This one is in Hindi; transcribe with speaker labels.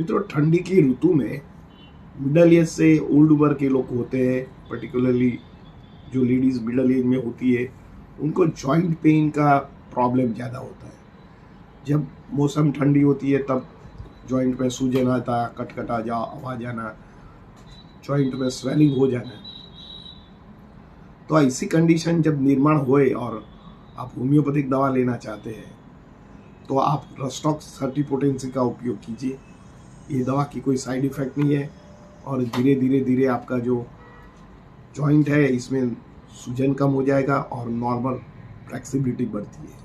Speaker 1: मित्रों, ठंडी की ऋतु में मिडल एज से ओल्ड उम्र के लोग होते हैं, पर्टिकुलरली जो लेडीज मिडल एज में होती है, उनको जॉइंट पेन का प्रॉब्लम ज़्यादा होता है। जब मौसम ठंडी होती है तब जॉइंट में सूजन आता, कटकटा जा आवाज आना, जॉइंट में स्वेलिंग हो जाना। तो ऐसी कंडीशन जब निर्माण होए और आप होम्योपैथिक दवा लेना चाहते हैं तो आप रस्टॉक्स 30 पोटेंसी का उपयोग कीजिए। ये दवा की कोई साइड इफेक्ट नहीं है और धीरे धीरे आपका जो जॉइंट है इसमें सूजन कम हो जाएगा और नॉर्मल फ्लेक्सिबिलिटी बढ़ती है।